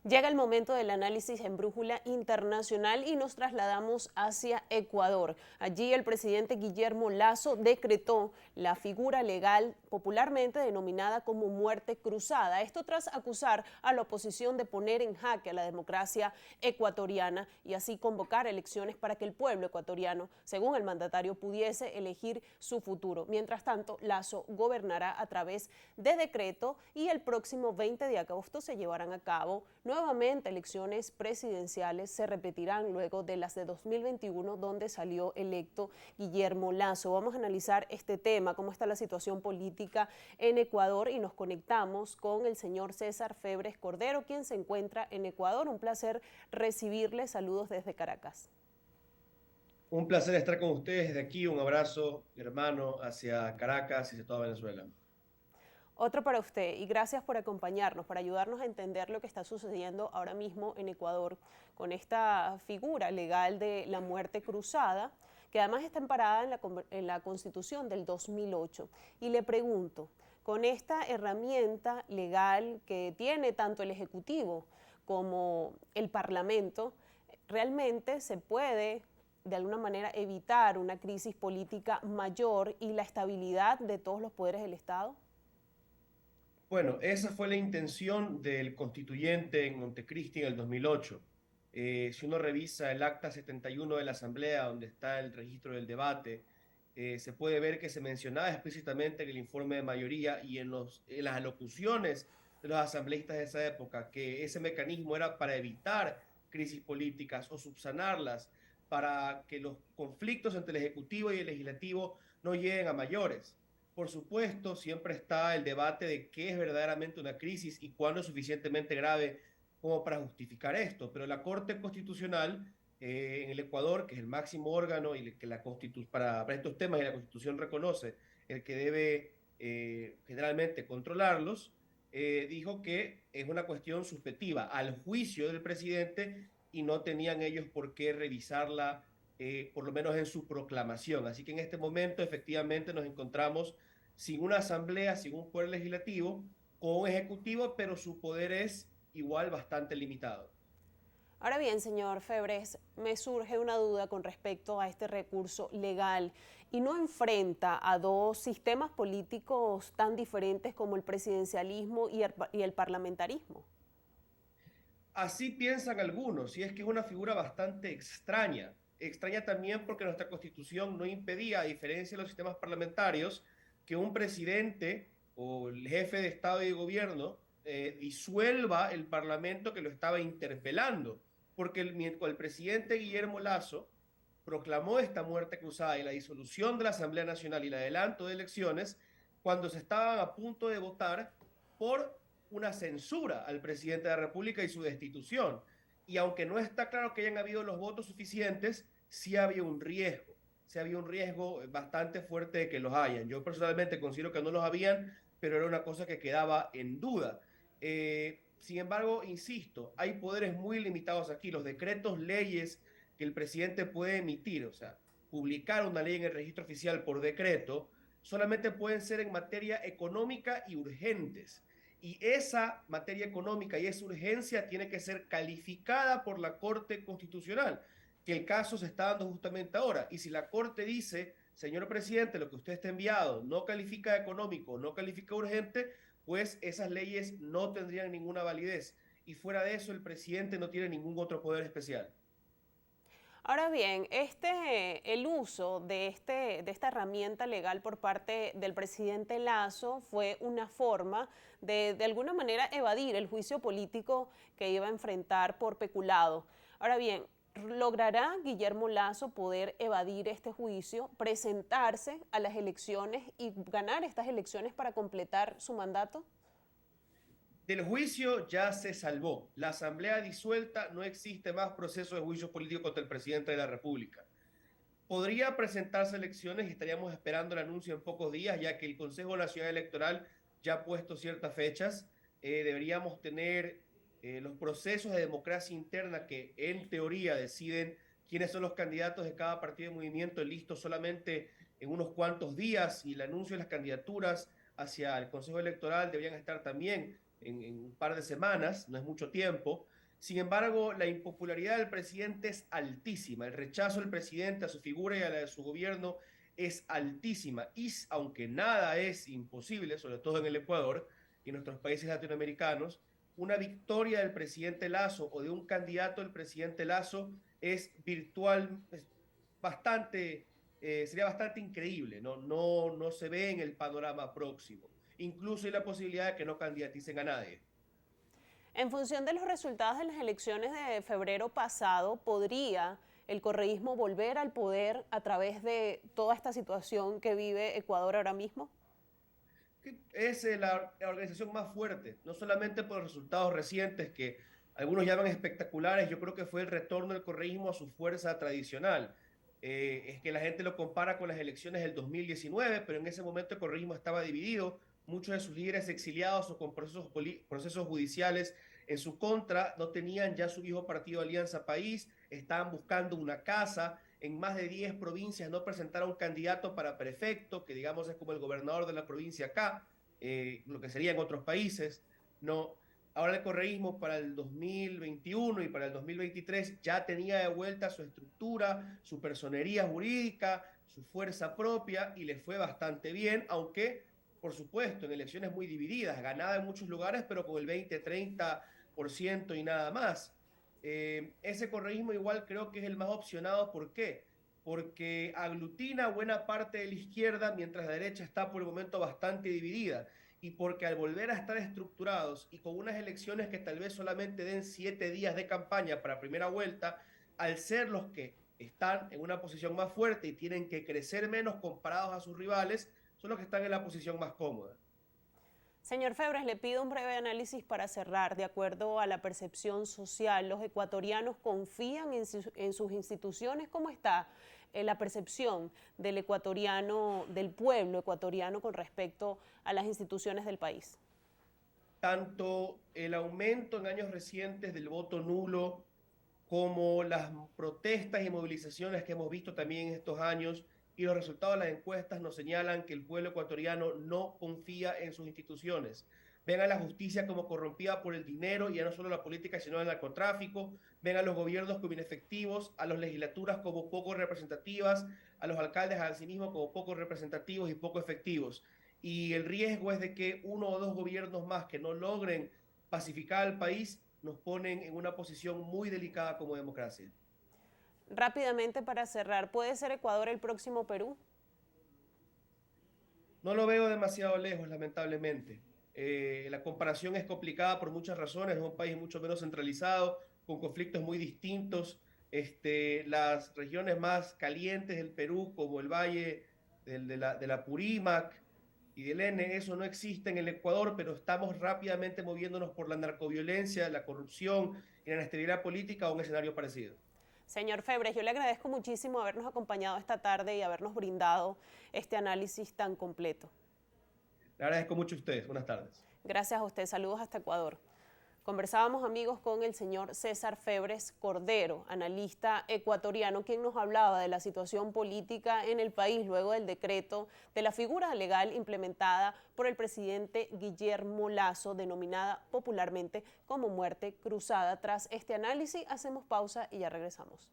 Llega el momento del análisis en Brújula Internacional y nos trasladamos hacia Ecuador. Allí el presidente Guillermo Lasso decretó la figura legal popularmente denominada como muerte cruzada. Esto tras acusar a la oposición de poner en jaque a la democracia ecuatoriana y así convocar elecciones para que el pueblo ecuatoriano, según el mandatario, pudiese elegir su futuro. Mientras tanto, Lasso gobernará a través de decreto y el próximo 20 de agosto se llevarán a cabo nuevamente elecciones presidenciales. Se repetirán luego de las de 2021, donde salió electo Guillermo Lasso. Vamos a analizar este tema, cómo está la situación política en Ecuador, y nos conectamos con el señor César Febres Cordero, quien se encuentra en Ecuador. Un placer recibirle. Saludos desde Caracas. Un placer estar con ustedes desde aquí. Un abrazo, hermano, hacia Caracas y hacia toda Venezuela. Otro para usted, y gracias por acompañarnos, para ayudarnos a entender lo que está sucediendo ahora mismo en Ecuador con esta figura legal de la muerte cruzada, que además está amparada en la Constitución del 2008. Y le pregunto, con esta herramienta legal que tiene tanto el Ejecutivo como el Parlamento, ¿realmente se puede de alguna manera evitar una crisis política mayor y la estabilidad de todos los poderes del Estado? Bueno, esa fue la intención del constituyente en Montecristi en el 2008. Si uno revisa el acta 71 de la Asamblea, donde está el registro del debate, se puede ver que se mencionaba explícitamente en el informe de mayoría y en las alocuciones de los asambleístas de esa época que ese mecanismo era para evitar crisis políticas o subsanarlas, para que los conflictos entre el Ejecutivo y el Legislativo no lleguen a mayores. Por supuesto, siempre está el debate de qué es verdaderamente una crisis y cuándo es suficientemente grave como para justificar esto, pero la Corte Constitucional en el Ecuador, que es el máximo órgano y que para estos temas y la Constitución reconoce el que debe generalmente controlarlos, dijo que es una cuestión subjetiva al juicio del presidente y no tenían ellos por qué revisarla, por lo menos en su proclamación. Así que en este momento efectivamente nos encontramos sin una asamblea, sin un poder legislativo, con un ejecutivo, pero su poder es igual bastante limitado. Ahora bien, señor Febres, me surge una duda con respecto a este recurso legal, y no enfrenta a dos sistemas políticos tan diferentes como el presidencialismo y el parlamentarismo. Así piensan algunos, y es que es una figura bastante extraña. Extraña también porque nuestra constitución no impedía, a diferencia de los sistemas parlamentarios, que un presidente o el jefe de Estado y de gobierno disuelva el parlamento que lo estaba interpelando. Porque el presidente Guillermo Lasso proclamó esta muerte cruzada y la disolución de la Asamblea Nacional y el adelanto de elecciones cuando se estaban a punto de votar por una censura al presidente de la República y su destitución. Y aunque no está claro que hayan habido los votos suficientes, sí había un riesgo. Sí había un riesgo bastante fuerte de que los hayan. Yo personalmente considero que no los habían, pero era una cosa que quedaba en duda. Sin embargo, insisto, hay poderes muy limitados aquí. Los decretos, leyes que el presidente puede emitir, o sea, publicar una ley en el registro oficial por decreto, solamente pueden ser en materia económica y urgentes. Y esa materia económica y esa urgencia tiene que ser calificada por la Corte Constitucional, que el caso se está dando justamente ahora. Y si la Corte dice, señor presidente, lo que usted está enviado no califica económico, no califica urgente, pues esas leyes no tendrían ninguna validez. Y fuera de eso, el presidente no tiene ningún otro poder especial. Ahora bien, el uso de esta herramienta legal por parte del presidente Lasso fue una forma de alguna manera evadir el juicio político que iba a enfrentar por peculado. Ahora bien, ¿logrará Guillermo Lasso poder evadir este juicio, presentarse a las elecciones y ganar estas elecciones para completar su mandato? Del juicio ya se salvó. La asamblea disuelta, no existe más proceso de juicio político contra el presidente de la República. Podría presentarse elecciones y estaríamos esperando el anuncio en pocos días, ya que el Consejo Nacional Electoral ya ha puesto ciertas fechas. Deberíamos tener los procesos de democracia interna que en teoría deciden quiénes son los candidatos de cada partido de movimiento listos solamente en unos cuantos días, y el anuncio de las candidaturas hacia el Consejo Electoral deberían estar también en un par de semanas, no es mucho tiempo. Sin embargo, la impopularidad del presidente es altísima, el rechazo del presidente a su figura y a la de su gobierno es altísima. Y aunque nada es imposible, sobre todo en el Ecuador y en nuestros países latinoamericanos, una victoria del presidente Lasso o de un candidato del presidente Lasso es virtual, es bastante, sería bastante increíble, no se ve en el panorama próximo. Incluso hay la posibilidad de que no candidaticen a nadie. En función de los resultados de las elecciones de febrero pasado, ¿podría el correísmo volver al poder a través de toda esta situación que vive Ecuador ahora mismo? Es la organización más fuerte, no solamente por los resultados recientes que algunos llaman espectaculares, yo creo que fue el retorno del correísmo a su fuerza tradicional. Es que la gente lo compara con las elecciones del 2019, pero en ese momento el correísmo estaba dividido, muchos de sus líderes exiliados o con procesos judiciales en su contra, no tenían ya su viejo partido Alianza País, estaban buscando una casa, en más de 10 provincias no presentaron candidato para prefecto, que digamos es como el gobernador de la provincia acá, lo que sería en otros países, no. Ahora el correísmo para el 2021 y para el 2023 ya tenía de vuelta su estructura, su personería jurídica, su fuerza propia y le fue bastante bien, aunque por supuesto en elecciones muy divididas, ganada en muchos lugares, pero con el 20-30% y nada más. Ese correísmo igual creo que es el más opcionado. ¿Por qué? Porque aglutina buena parte de la izquierda mientras la derecha está por el momento bastante dividida y porque al volver a estar estructurados y con unas elecciones que tal vez solamente den 7 días de campaña para primera vuelta, al ser los que están en una posición más fuerte y tienen que crecer menos comparados a sus rivales, son los que están en la posición más cómoda. Señor Febres, le pido un breve análisis para cerrar. De acuerdo a la percepción social, ¿los ecuatorianos confían en sus instituciones? ¿Cómo está la percepción del ecuatoriano, del pueblo ecuatoriano con respecto a las instituciones del país? Tanto el aumento en años recientes del voto nulo como las protestas y movilizaciones que hemos visto también en estos años y los resultados de las encuestas nos señalan que el pueblo ecuatoriano no confía en sus instituciones. Ven a la justicia como corrompida por el dinero, y ya no solo la política, sino el narcotráfico. Ven a los gobiernos como inefectivos, a las legislaturas como poco representativas, a los alcaldes a sí mismos como poco representativos y poco efectivos. Y el riesgo es de que uno o dos gobiernos más que no logren pacificar al país nos ponen en una posición muy delicada como democracia. Rápidamente para cerrar, ¿puede ser Ecuador el próximo Perú? No lo veo demasiado lejos, lamentablemente. La comparación es complicada por muchas razones, es un país mucho menos centralizado, con conflictos muy distintos. Las regiones más calientes del Perú, como el Valle de la Purímac y del N, eso no existe en el Ecuador, pero estamos rápidamente moviéndonos por la narcoviolencia, la corrupción y la inestabilidad política a un escenario parecido. Señor Febres, yo le agradezco muchísimo habernos acompañado esta tarde y habernos brindado este análisis tan completo. Le agradezco mucho a ustedes. Buenas tardes. Gracias a usted. Saludos hasta Ecuador. Conversábamos, amigos, con el señor César Febres Cordero, analista ecuatoriano, quien nos hablaba de la situación política en el país luego del decreto de la figura legal implementada por el presidente Guillermo Lasso, denominada popularmente como muerte cruzada. Tras este análisis, hacemos pausa y ya regresamos.